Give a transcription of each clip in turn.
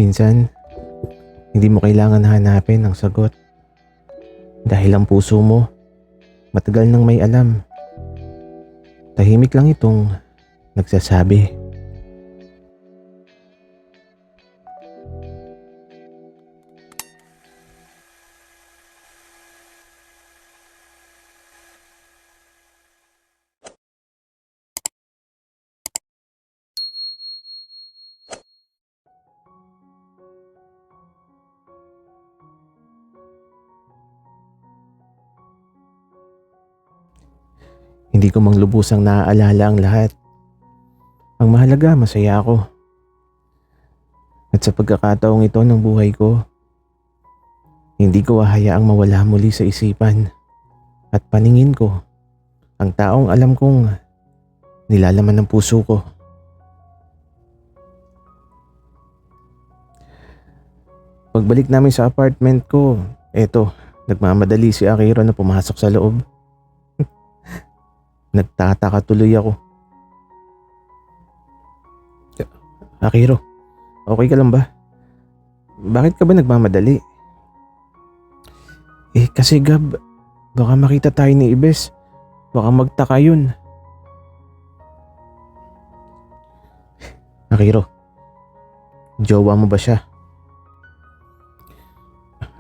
Minsan, hindi mo kailangan hanapin ang sagot dahil ang puso mo matagal nang may alam. Tahimik lang itong nagsasabi. Hindi ko mang lubusang naaalala ang lahat. Ang mahalaga, masaya ako. At sa pagkakataong ito ng buhay ko, hindi ko hahayaang mawala muli sa isipan at paningin ko ang taong alam kong nilalaman ng puso ko. Pagbalik namin sa apartment ko, eto, nagmamadali si Akiro na pumasok sa loob. Nagtataka tuloy ako. Akiro, okay ka lang ba? Bakit ka ba nagmamadali? Kasi Gab, baka makita tayo ni Ibes. Baka magtaka yun. Akiro, jowa mo ba siya?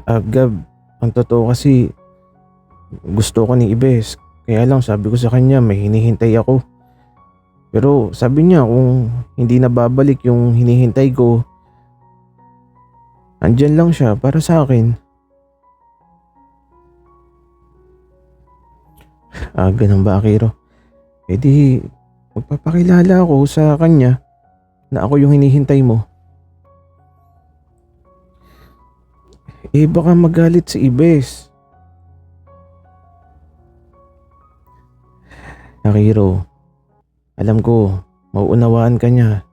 Gab, ang totoo kasi gusto ko ni Ibes. Kaya lang sabi ko sa kanya may hinihintay ako. Pero sabi niya kung hindi na babalik yung hinihintay ko, andyan lang siya para sa akin. Ganun ba, Akiro? Di magpapakilala ako sa kanya na ako yung hinihintay mo. Baka magalit si Ibes. Akiro, alam ko, mauunawaan ka niya.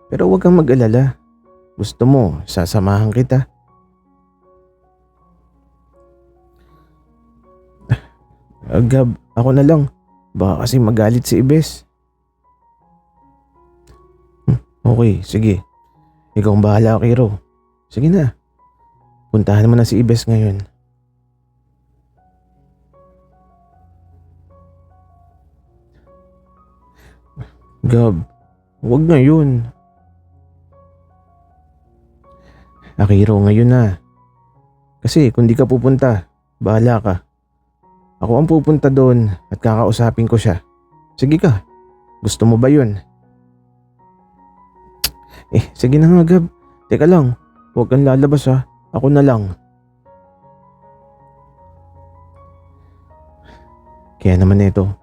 Pero huwag kang mag-alala. Gusto mo, sasamahan kita. Gab, ako na lang. Baka kasi magalit si Ibes. Okay, sige. Ikaw ang bahala, Akiro. Sige na. Puntahan mo na si Ibes ngayon. Gab, huwag ngayon. Akiro, ngayon na. Kasi kung di ka pupunta, bahala ka. Ako ang pupunta doon at kakausapin ko siya. Sige ka, gusto mo ba yun? Sige na nga Gab. Teka lang, huwag kang lalabas ha. Ako na lang. Kaya naman ito,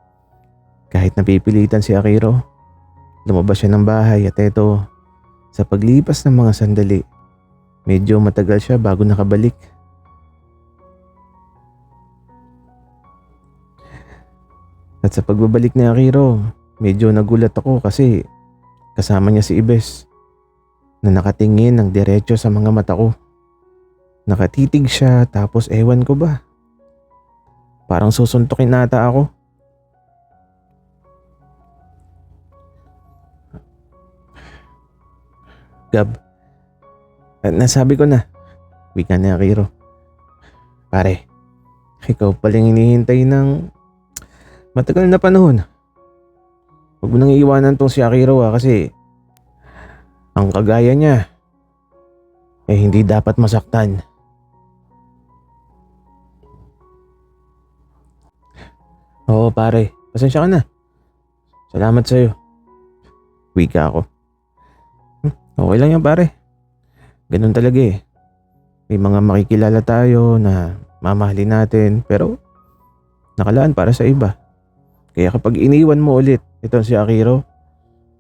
kahit napipilitan si Akiro, lumabas siya ng bahay at eto, sa paglipas ng mga sandali, medyo matagal siya bago nakabalik. At sa pagbabalik ni Akiro, medyo nagulat ako kasi kasama niya si Ibes na nakatingin ng diretso sa mga mata ko. Nakatitig siya tapos ewan ko ba, parang susuntukin nata ako. Gab, nasabi ko na, wika ni Akiro. Pare, ikaw palang hinihintay ng matagal na panahon. Huwag mo nang iiwanan tong si Akiro kasi ang kagaya niya hindi dapat masaktan. Oo pare, pasensya ka na. Salamat sa'yo. Wika ako. Okay lang yan pare. Ganun talaga eh. May mga makikilala tayo na mamahalin natin pero nakalaan para sa iba. Kaya kapag iniwan mo ulit ito si Akiro,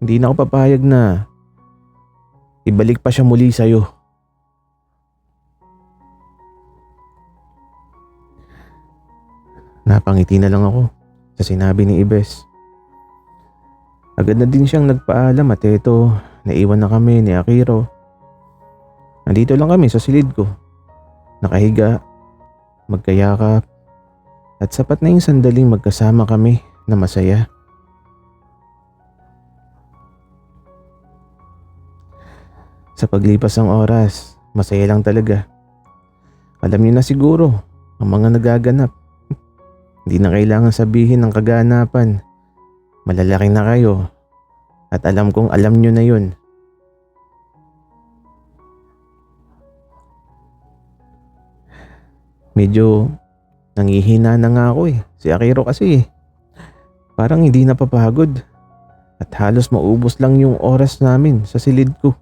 hindi na ako papayag na ibalik pa siya muli sa'yo. Napangiti na lang ako sa sinabi ni Ibes. Agad na din siyang nagpaalam at eto, naiwan na kami ni Akiro. Nandito lang kami sa silid ko. Nakahiga, magkayakap, at sapat na yung sandaling magkasama kami na masaya. Sa paglipas ng oras, masaya lang talaga. Alam niyo na siguro ang mga nagaganap. Hindi na kailangan sabihin ng kaganapan. Malalaki na kayo at alam kong alam niyo na yun. Medyo nangihina na nga ako eh. Si Akiro kasi parang hindi napapagod. At halos maubos lang yung oras namin sa silid ko.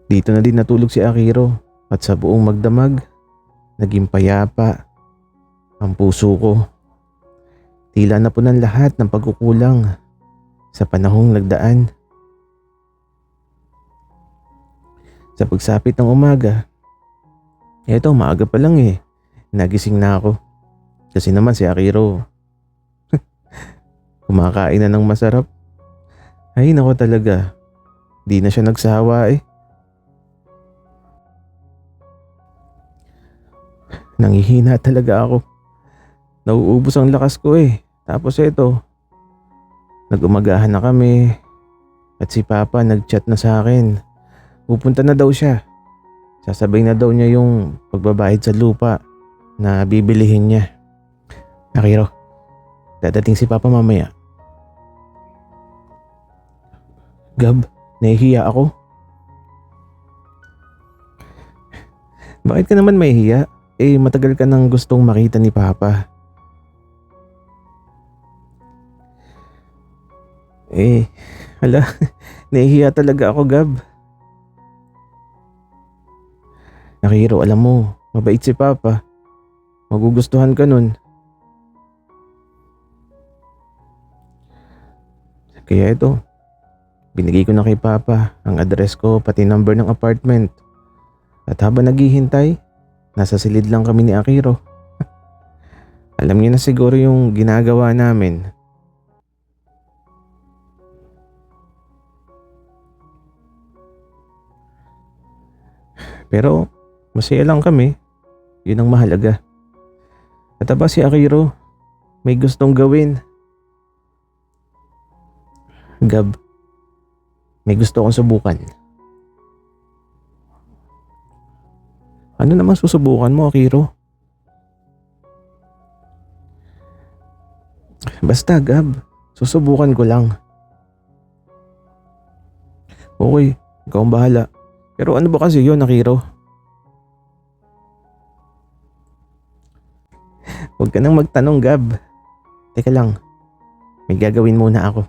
Dito na din natulog si Akiro at sa buong magdamag, naging payapa ang puso ko. Tila na po ng lahat ng pagkukulang sa panahong nagdaan. Sa pagsapit ng umaga, eto maaga pa lang eh, nagising na ako. Kasi naman si Akiro, kumakain na ng masarap. Ay nako talaga, di na siya nagsawa eh. Nangihina talaga ako. Nauubos ang lakas ko eh. Tapos eto, nag-umagahan na kami at si Papa nag-chat na sa akin. Pupunta na daw siya. Sasabay na daw niya yung pagbabayad sa lupa na bibilihin niya. Akiro, dadating si Papa mamaya. Gab, nahihiya ako. Bakit ka naman mahihiya? Eh matagal ka nang gustong makita ni Papa. Hala, nahihiya talaga ako, Gab. Akiro, alam mo, mabait si Papa. Magugustuhan ka nun. Kaya ito, binigay ko na kay Papa ang address ko pati number ng apartment. At habang naghihintay, nasa silid lang kami ni Akiro. Alam niya na siguro yung ginagawa namin. Pero masaya lang kami. Yun ang mahalaga. At aba si Akiro, may gustong gawin. Gab, may gusto akong subukan. Ano namang susubukan mo, Akiro? Basta, Gab. Susubukan ko lang. Okay, ikaw ang bahala. Pero ano ba kasi yun, Akiro? Huwag ka nang magtanong, Gab. Teka lang, may gagawin muna ako.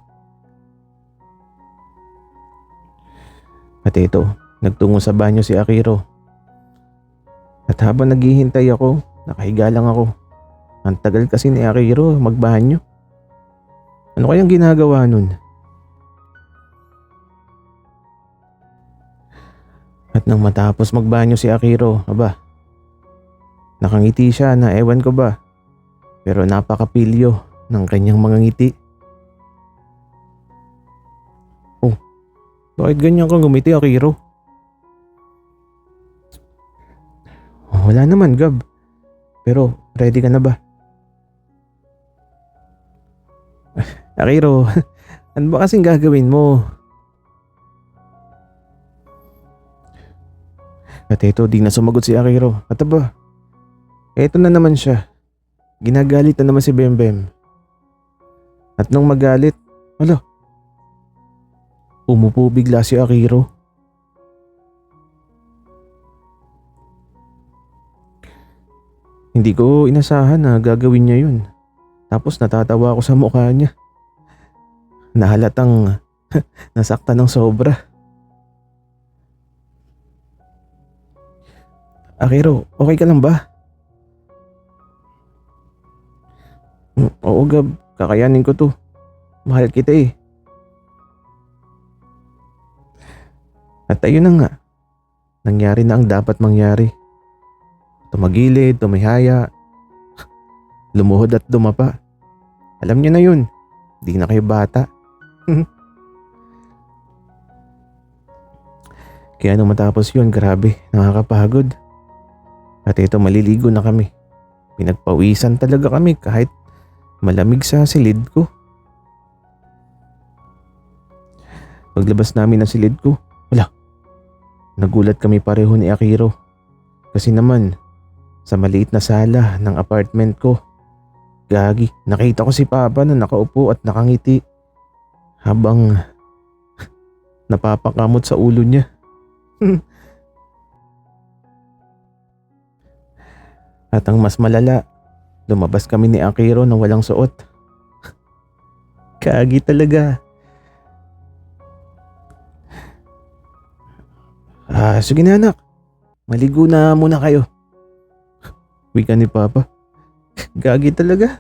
At ito, nagtungo sa banyo si Akiro. At habang naghihintay ako, nakahiga lang ako. Ang tagal kasi ni Akiro magbanyo. Ano kayang ginagawa nun? At nang matapos magbanyo si Akiro, aba, nakangiti siya na ewan ko ba. Pero napakapilyo ng kanyang mga ngiti. Oh, bakit ganyan kang gumiti, Akiro? Wala naman, Gab. Pero ready ka na ba? Akiro, ano ba kasing gagawin mo? At ito, di na sumagot si Akiro. At aba, eto na naman siya. Ginagalit na naman si Bembem. At nung magalit, hala, umupo bigla si Akiro. Hindi ko inasahan na gagawin niya yun. Tapos natatawa ako sa mukha niya. Nahalatang nasaktan ng sobra. Akiro, okay ka lang ba? Oo, Gab, kakayanin ko to. Mahal kita eh. At ayun na nga, nangyari na ang dapat mangyari. Tumagilid, tumihaya, lumuhod at dumapa. Alam niyo na yun, di na kayo bata. Kaya nung matapos yun, grabe, nakakapagod. At ito, maliligo na kami. Pinagpawisan talaga kami kahit malamig sa silid ko. Paglabas namin ng silid ko, wala. Nagulat kami pareho ni Akiro. Kasi naman, sa maliit na sala ng apartment ko, gagi, nakita ko si Papa na nakaupo at nakangiti habang napapakamot sa ulo niya. At ang mas malala, lumabas kami ni Akiro nang walang suot. Gagi talaga. Sige na anak. Maligo na muna kayo. Wika ni Papa. Gagi talaga.